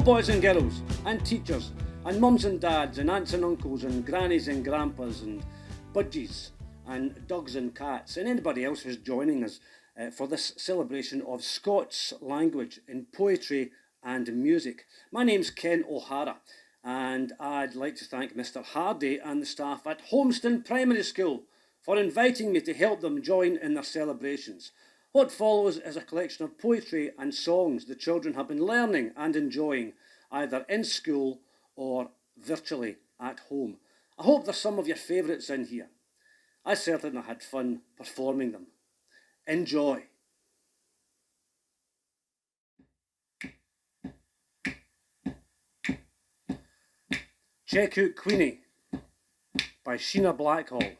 boys and girls, and teachers, and mums and dads, and aunts and uncles, and grannies and grandpas, and budgies, and dogs and cats, and anybody else who's joining us for this celebration of Scots language in poetry and music. My name's Ken O'Hara, and I'd like to thank Mr. Hardy and the staff at Holmston Primary School for inviting me to help them join in their celebrations. What follows is a collection of poetry and songs the children have been learning and enjoying, either in school or virtually at home. I hope there's some of your favourites in here. I certainly had fun performing them. Enjoy. Check out Queenie by Sheena Blackhall.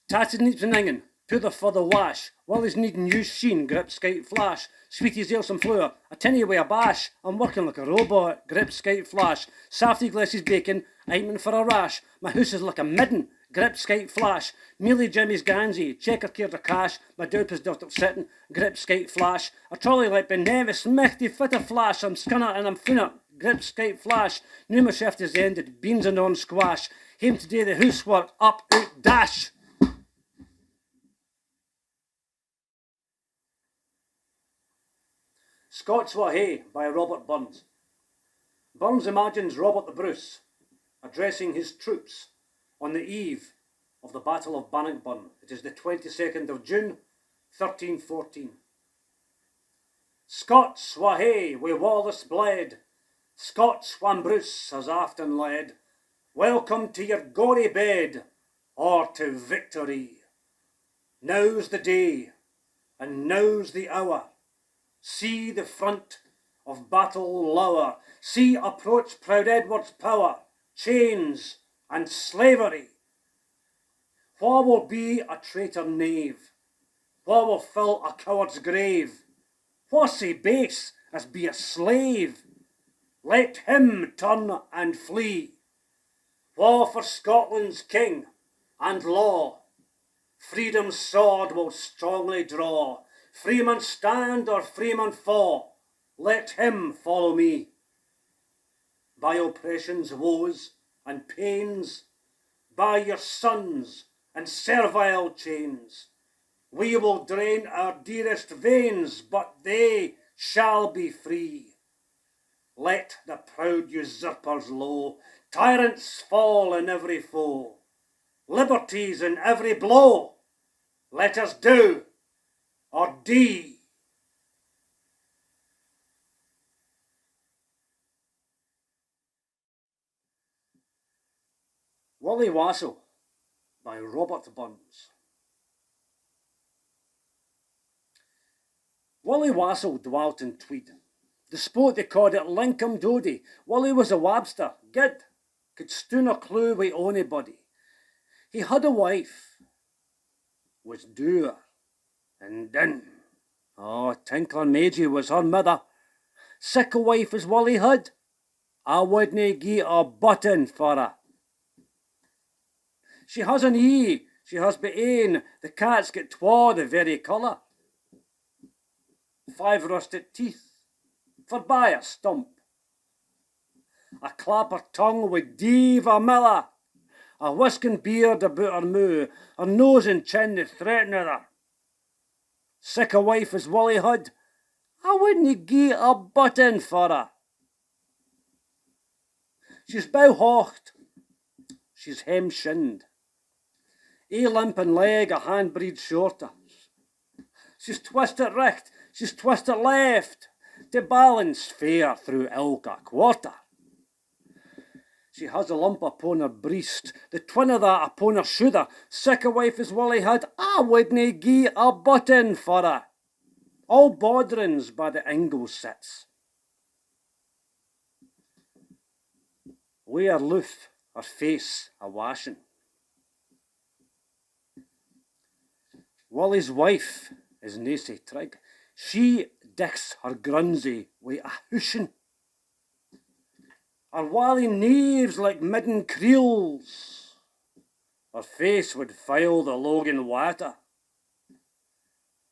Tatted neeps and ingin', puther for the wash, Willie's needing used sheen, grip skite flash, Sweetie's ale some flour, a tinny wi' a bash, I'm working like a robot, grip skite flash, Safety glasses bacon, aiming for a rash, my house is like a midden, grip skite flash, Mealy Jimmy's gansy, checker care the cash, my dope is dirt up sitting, grip skite flash, a trolley like Ben Nevis, michty fitter flash, I'm skinner and I'm finner, grip skite flash, knew my shift is ended, beans and on squash, hame today the housework, up, out, dash. Scots Wha Hae by Robert Burns. Burns imagines Robert the Bruce addressing his troops on the eve of the Battle of Bannockburn. It is the 22nd of June, 1314. Scots Wha Hae wi' Wallace bled, Scots whan Bruce has often led, welcome to your gory bed, or to victory. Now's the day, and now's the hour. See the front of battle lower, see approach proud Edward's power, chains and slavery. Wha will be a traitor knave? Wha will fill a coward's grave? Wha sae base as be a slave? Let him turn and flee. Wha for Scotland's king and law, freedom's sword will strongly draw. Freeman stand or freeman fall, let him follow me. By oppression's woes and pains, by your sons and servile chains, we will drain our dearest veins, but they shall be free. Let the proud usurpers low, tyrants fall in every foe, liberties in every blow. Let us do or D. Willie Wassell by Robert Burns. Willie Wassell dwelt in Tweed. The sport they called it Lincoln Dodie. Willie was a wabster, gid, could stoon a clue wi' onybody. He had a wife, was dour, and din. Oh, Tinkler Maigie was her mother. Sick a wife as Willie had, I wouldna gie a button for her. She has an ee, she has but ane, the cat's got twa the very colour. 5 rusted teeth, forby a stump. A clapper tongue wi' deave a miller, a whisking beard about her moo, her nose and chin the threaten of her. Sick a wife as Willie had, I wouldna gie a button for her. She's bow hocht, she's hem shinned, ae limp and leg a hand breed shorter. She's twisted richt, she's twisted left, to balance fair through ilka quarter. She has a lump upon her breast, the twin of that upon her shoulder. Sick a wife as Willie had, I wouldna gie a button for her. All bodderings by the ingle sits. Wi' her loof, her face a washing. Willie's wife is nae sae trig. She dicks her grunsy wi' a hooshin'. Her wally knaves like midden creels, her face would file the Logan water.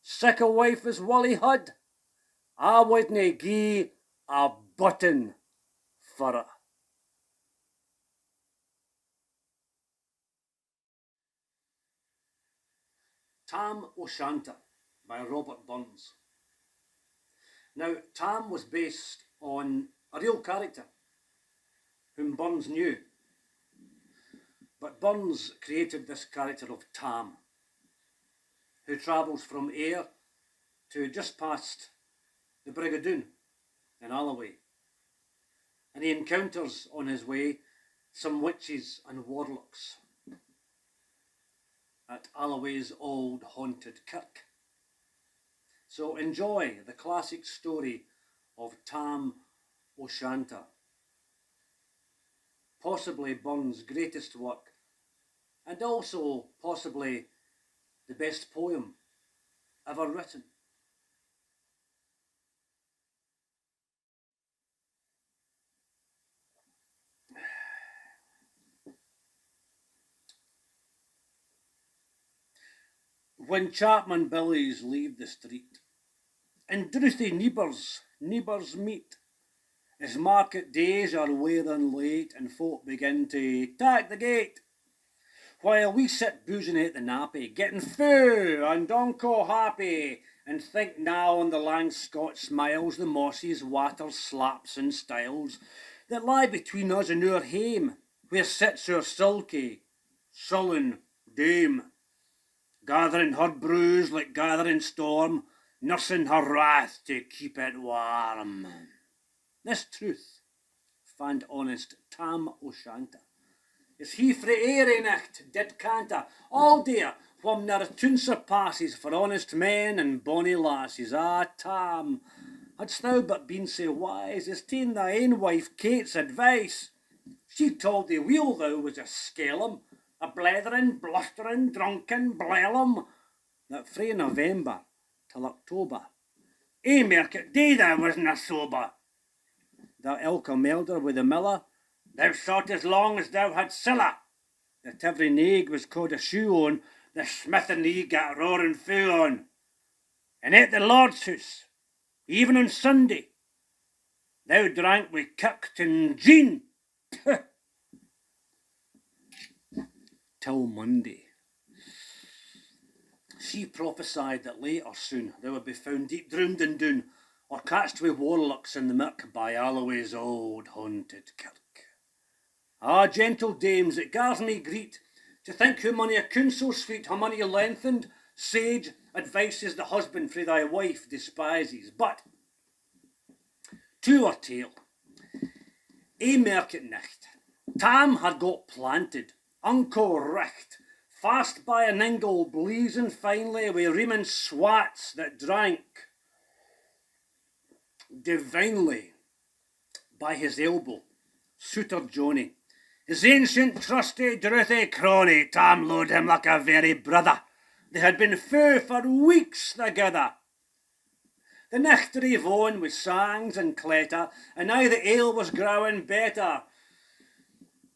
Sic a wife as Wally had, I wouldna gie a button for it. Tam O'Shanter by Robert Burns. Now, Tam was based on a real character whom Burns knew. But Burns created this character of Tam, who travels from Ayr to just past the Brigadoon in Alloway. And he encounters on his way some witches and warlocks at Alloway's old haunted kirk. So enjoy the classic story of Tam O'Shanter, possibly Burns' greatest work, and also possibly the best poem ever written. When Chapman Billies leave the street, and drouthy neighbours meet, as market days are wearing late, and folk begin to tack the gate, while we sit boozing at the nappy, getting fou and unco happy, and think now on the lang Scot smiles, the mosses, waters, slaps and stiles, that lie between us and our hame, where sits our sulky, sullen dame, gathering her brews like gathering storm, nursing her wrath to keep it warm. This truth fand honest Tam O'Shanter, is he frae Erenacht did canter, all dear, whom their tune surpasses for honest men and bonny lasses. Ah, Tam, hadst thou but been so wise as ta'en thy ain wife Kate's advice, she told thee weel thou was a skellum, a blethering, blustering, drunken blellum, that frae November till October, market day thou wasna sober. Thou ilka melder with the miller, thou saw't as long as thou had siller, that every naig was caught a shoe on, the smith and thee gat roaring fou on. And at the Lord's house, even on Sunday, thou drank wi' kirk and gin, till Monday. She prophesied that late or soon thou would be found deep drowned in Doon, or catched wi' warlocks in the mirk by Alloway's old haunted kirk. Ah, gentle dames, it gars me greet to think how mony a coon so sweet, how mony lengthened, sage advices the husband frae thy wife despises. But to our tale. Market nicht, Tam had got planted, unco richt, fast by an ingle blazing finely wi' reemin swats that drank divinely by his elbow, Suitor Johnny. His ancient trusty drouthy crony, Tam lo'ed him like a very brother. They had been fou for weeks together. The nicht drave on with sangs and clatter, and now the ale was growing better.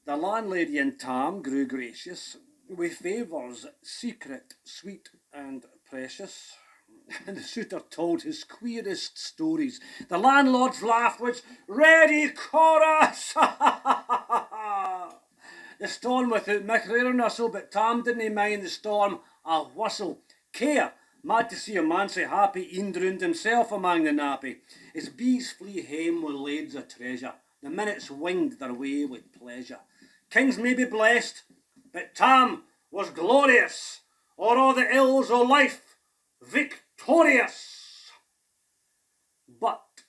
The landlady and Tam grew gracious, with favours secret, sweet and precious. And the suitor told his queerest stories. The landlord's laugh was ready chorus. The storm without Mick Rare Nussle, but Tam didn't mind the storm a whistle. Care, mad to see a man so happy, e'en drowned himself among the nappy. His bees flee hame with lades of treasure. The minutes winged their way with pleasure. Kings may be blessed, but Tam was glorious, or all the ills o' life victorious. But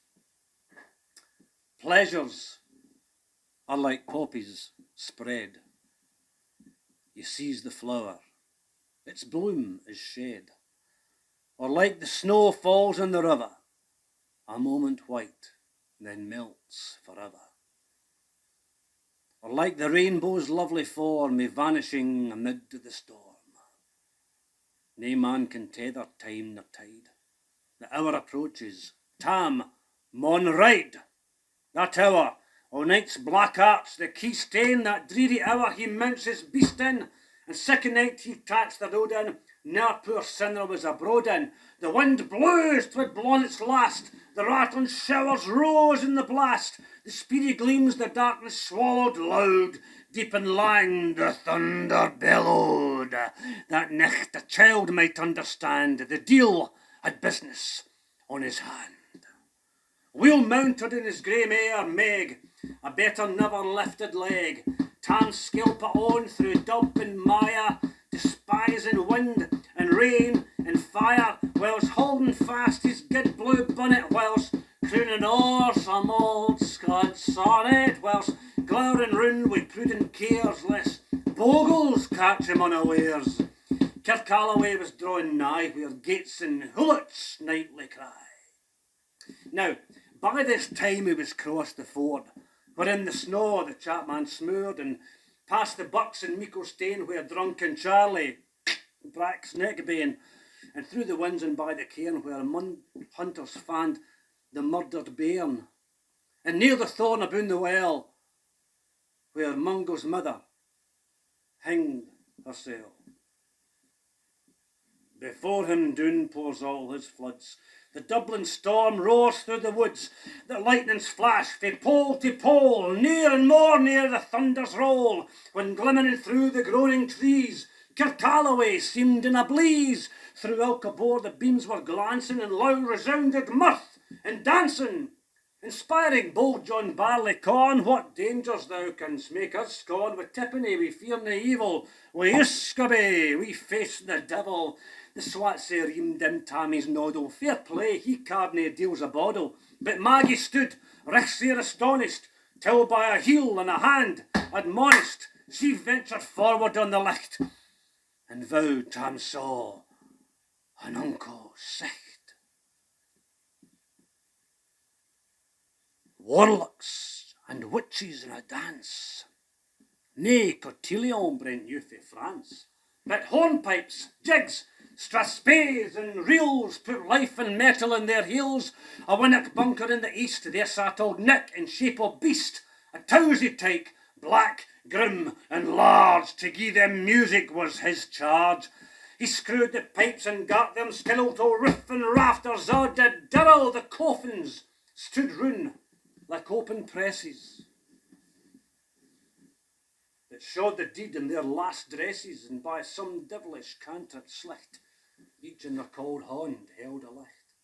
pleasures are like poppies spread. You seize the flower, its bloom is shed, or like the snow falls in the river, a moment white, then melts forever. Or like the rainbow's lovely form, vanishing amid the storm. Nae man can tether time nor tide. The hour approaches, Tam maun ride. That hour, o' night's black arts, the key stain, that dreary hour he mounts his beast in, And second night he tracks the road in, ne'er poor sinner was abroad in. The wind blew, 'twould blown its last, the rattling showers rose in the blast, the speedy gleams the darkness swallowed loud, deep and lang the thunder bellowed, that nicht a child might understand the deil had business on his hand. Wheel mounted in his grey mare, Meg, a better never lifted leg, Tam skelpit on through dub and mire, despising wind and rain and fire, whilst holding fast his good blue bonnet, whilst crooning o'er some old Scot sonnet, whilst glowering round with prudent cares, lest bogles catch him unawares. Kirkalloway was drawing nigh, where gates and hullets nightly cry. Now, by this time he was crossed the ford, where in the snow the chapman smoothed, and past the bucks in Meikle Stane, where drunken Charlie bracks neckbane, and through the winds and by the cairn, where hunters fand the murdered bairn, and near the thorn aboon the well, where Mungo's mother hanged herself. Before him doon pours all his floods, the Dublin storm roars through the woods, the lightnings flash fae pole to pole, near and more near the thunders roll, when glimmering through the groaning trees, Kirkalloway seemed in a blaze. Through Ilkabore the beams were glancing, and loud resounded mirth and dancing, inspiring bold John Barleycorn. What dangers thou canst make us scorn, with tippenny we fear nae evil, wi' Uscaby we face the devil. The swat sae reamed in Tammy's noddle, fair play, he carved nae deals a boddle, but Maggie stood, richt sair astonished, till by a heel and a hand admonished, she ventured forward on the licht, and vowed Tam saw an unco sicht. Warlocks and witches in a dance, nae cotillion brent you fae France, but hornpipes, jigs, strathspeys and reels put life and metal in their heels. A winnock bunker in the east, there sat old Nick in shape of beast, a towsy tyke, black, grim and large, to gie them music was his charge. He screwed the pipes and got them skilled o' roof and rafters, o' the dirl the coffins stood roon like open presses, that showed the deed in their last dresses, and by some devilish canter slicht, each in their cold hand held a licht,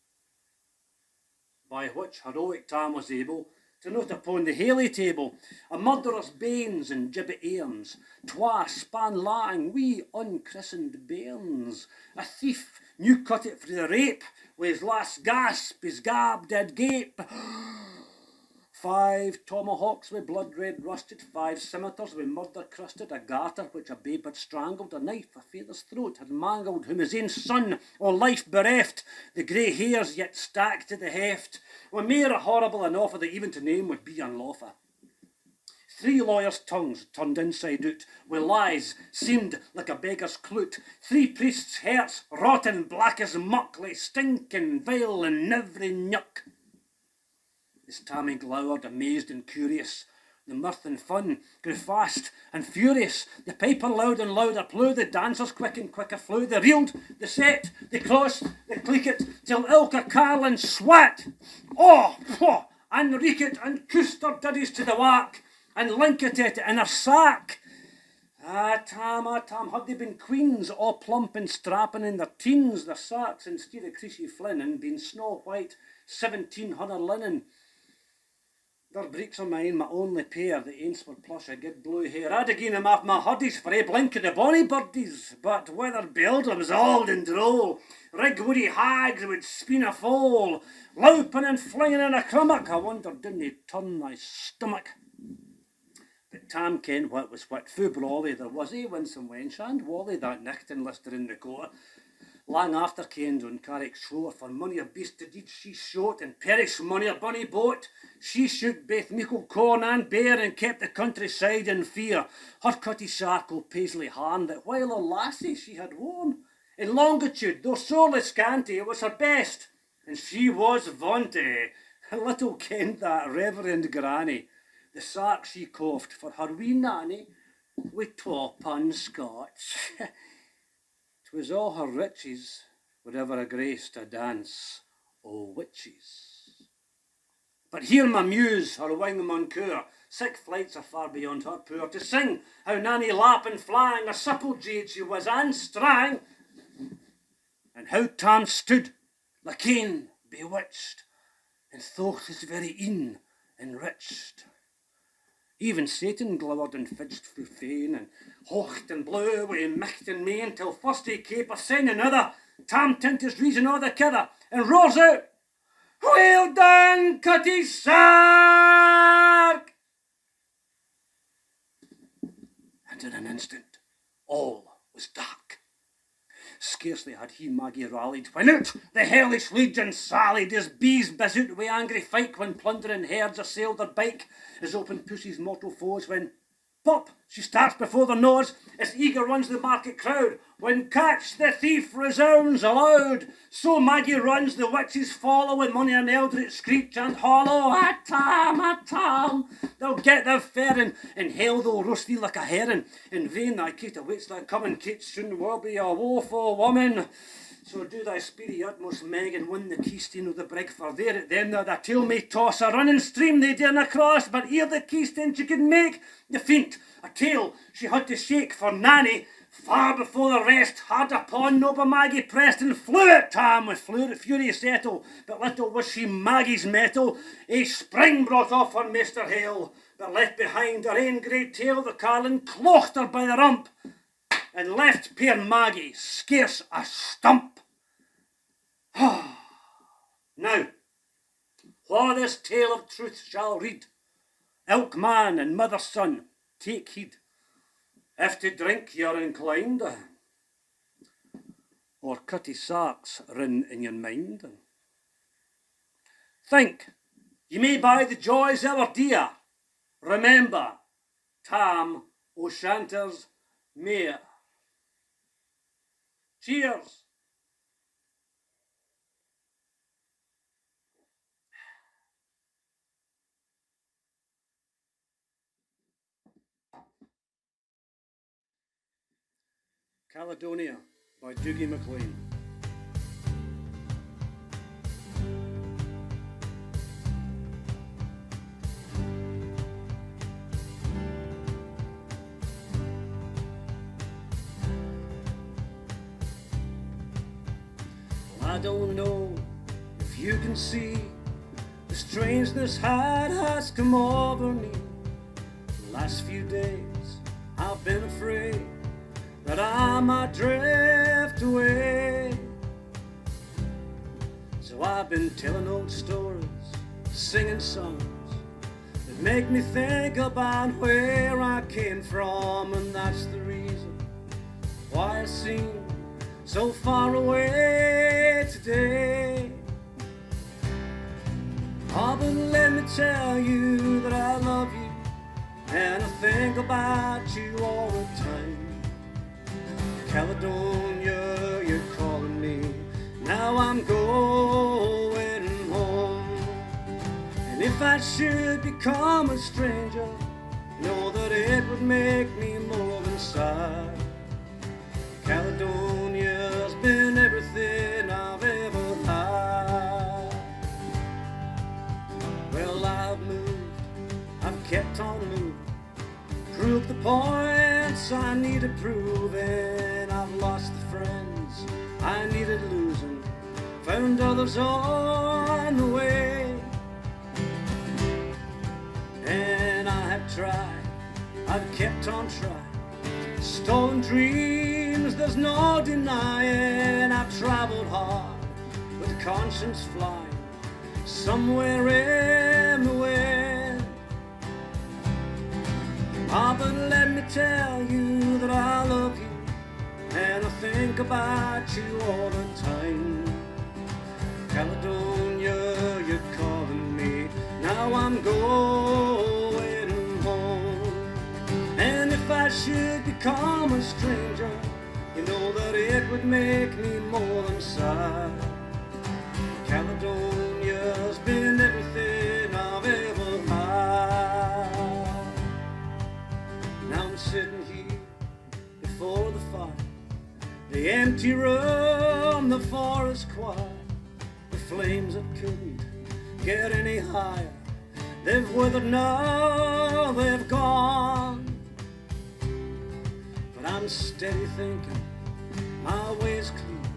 by which heroic Tam was able to note upon the Haley table a murderer's banes and gibbet airns, twa span lang wee unchristened bairns, a thief new cut it frae the rape, wi' his last gasp his gab did gape. 5 tomahawks with blood red rusted, 5 scimitars with murder crusted, a garter which a babe had strangled, a knife a father's throat had mangled, whom his ain son o' life bereft, the grey hairs yet stacked to the heft, were mair horrible enough that even to name would be unlawful. 3 lawyers' tongues turned inside out, with lies seemed like a beggar's clout, 3 priests' hearts rotten black as muck, lay stinking vile in every nook. As Tammy glowered, amazed and curious, the mirth and fun grew fast and furious. The piper loud and louder plew, the dancers quick and quicker flew. They reeled, they set, they crossed, they cleekit, till ilka carl and swat. Oh, pho, and reek it, and coosed their diddies to the whack, and linket it in her sack. Tam, had they been queens, all plump and strapping in their teens, their sacks instead of creasy flin, and been snow white 1700 linen. Their breeks o' mine, my only pair, the aince were plush o' good blue hair. I'd ha' gi'en them off my huddies for ae blink o' the bonny birdies, but whether beeldams auld and droll, rig woody hags would spin a foal, louping and flinging in a crummock, I wonder didn't they turn thy stomach. But Tam ken what was what, fu brawly there was ae winsome wench and Wally that nicht in Lister in the court. Lang after kenned on Carrick's shore, for money a beast to deed she shot, and perish money a bonny boat. She shoot baith meikle corn and bear, and kept the countryside in fear. Her cutty shark o' paisley hand, that while a lassie she had worn, in longitude, though sorely scanty, it was her best, and she was vaunty. Little kenned that reverend granny, the sark she coughed for her wee nanny, wi' twa pun Scots. 'Twas all her riches would ever a grace to dance o' witches. But here my muse, her wing maun cour, 6 flights are far beyond her poor, to sing how Nanny Lap and Flang, a supple jade she was and strang, and how Tam stood like ane bewitched, and thocht his very een enriched. Even Satan glowered and fidged through fain, and hocht and blew wi' micht and main, till first he cape a sign another, Tam tint his reason o' the kither, and roars out, "Well done, Cutty Sark!" And in an instant, all was dark. Scarcely had he Maggie rallied, when out the hellish legion sallied, as bees buzz out wi' angry fight, when plundering herds assailed their bike, as open pussy's mortal foes, when pop she starts before their nose, as eager runs the market crowd, when catch the thief resounds aloud, so Maggie runs, the witches follow, with money and eldritch screech and hollow, "A Tam, they'll get their fare, in hell they'll roast thee like a herring, in vain thy Kate awaits thy coming, Kate soon will be a woeful woman. So do thy speedy utmost, Meg, and win the keystone of the brig, for there at them now the tail may toss, a running stream they darena cross, but ere the keystone she could make, the feint, a tail she had to shake, for Nanny, far before the rest, hard upon noble Maggie pressed, and flew at Tam with fury settle, but little was she Maggie's mettle, a spring brought off her maester Hale, but left behind her ain great tail, the carlin clocht her by the rump, and left puir Maggie scarce a stump. Now, wha this tale of truth shall read, ilk man and mother's son, take heed, if to drink you're inclined, or Cutty Sark's rin in your mind. Think, ye may buy the joys ever dear, remember, Tam O'Shanter's mare. Cheers! Caledonia by Dougie MacLean. Well, I don't know if you can see the strangeness that has come over me. The last few days I've been afraid that I might drift away. So I've been telling old stories, singing songs that make me think about where I came from, and that's the reason why I seem so far away today. Oh, but let me tell you that I love you, and I think about you all the time. Caledonia, you're calling me, now I'm going home. And if I should become a stranger, know that it would make me more than sad. Caledonia's been everything I've ever had. Well, I've moved, I've kept on moving, proved the points I needed proving. I've lost the friends I needed losing, found others on the way. And I have tried, I've kept on trying, stolen dreams there's no denying. I've traveled hard with conscience flying, somewhere in the wind. Ah, but let me tell you that I love you, and I think about you all the time. Caledonia, you're calling me, now I'm going home. And if I should become a stranger, you know that it would make me more than sad. Caledonia's been everything I've ever had. Now I'm sitting year before the fire. The empty room, the forest quiet, the flames that couldn't get any higher. They've withered now, they've gone. But I'm steady thinking my way's clear,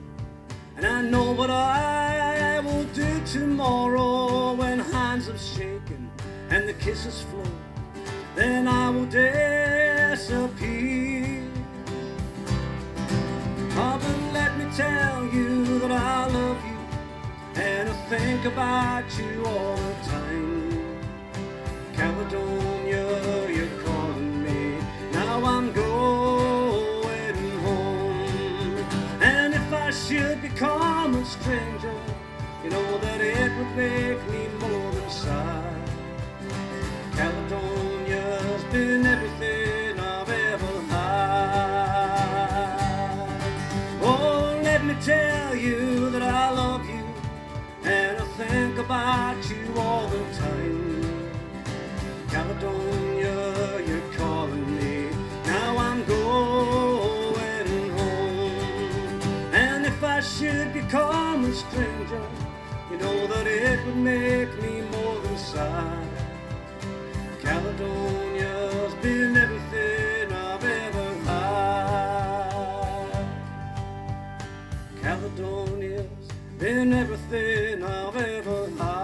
and I know what I will do tomorrow. When hands have shaken and the kisses flow, then I will disappear. Oh, but let me tell you that I love you, and I think about you all the time. Caledonia, you're calling me, now I'm going home. And if I should become a stranger, you know that it would make me more than sad. Caledonia's been everything I've ever had. Oh, let me tell you that I love you, and I think about you all the time. Caledonia, you're calling me, now I'm going home. And if I should become a stranger, you know that it would make me more than sad. Caledonia's been everything I've ever had. Caledonia's been everything I've ever had.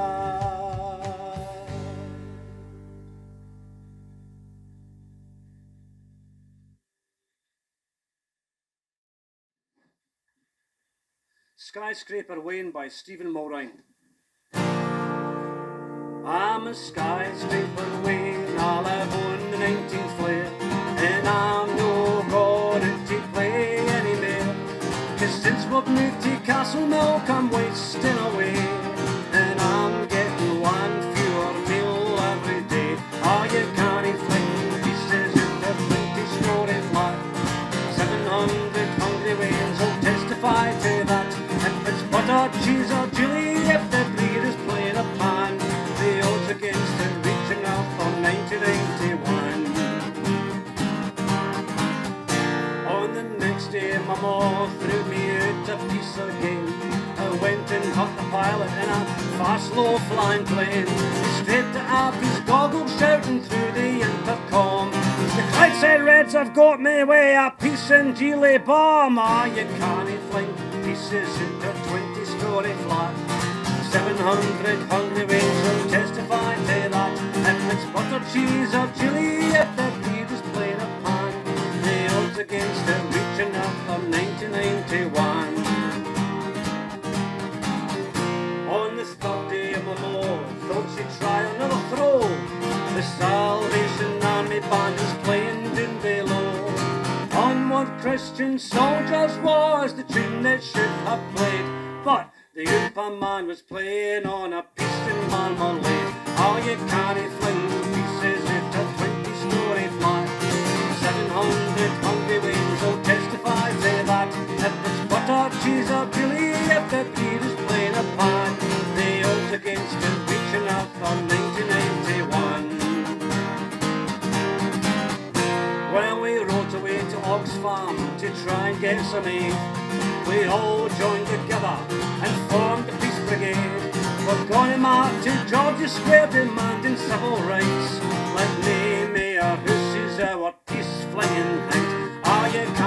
Skyscraper Wayne by Stephen Mulrine. I'm a skyscraper Wayne, I'll have won the 19th flare, and I'm no going to play any more. 'Cause since we've moved to Castle Milk, I'm wasting away, and I'm getting one fewer meal every day. Oh, you can't fling pieces into 20-story flat. 700 hungry Waynes will testify to that. If it's butter, cheese or chili, if the breed is playing a pan, the odds against it reaching up for 1991. On the next day, my mom threw me out a piece again. I went and caught the pilot in a fast, low-flying plane. Straight to Appy's goggles, shouting through the intercom. The Clydeside Reds have got me way a piece in Geely bomb. Ah, you can't fling pieces into a 20-story flat. 700 hungry Waynes will testify to that. If it's butter, cheese or chili, if the breed is playing a pan, the odds against it reaching up for 1991. On the third day of my lord, thought she'd try another throw. The Salvation Army band is playing down below. Onward Christian soldiers was the tune they should have played, but the Oopa man was playing on a piece in marmalade. Oh, you can't fling pieces into a 20-story flat. 700 hungry Waynes will testify to that. If it's butter, cheese or chili, if the breed is playing a pan, the odds against it reaching up for 1991. Well, we rode away to Oxfam to try and get some aid. We all joined together and formed the Peace Brigade. We're gonna march to George's Square demanding civil rights. Let me, Mayor, who sees our peace flinging out. Ah, you can't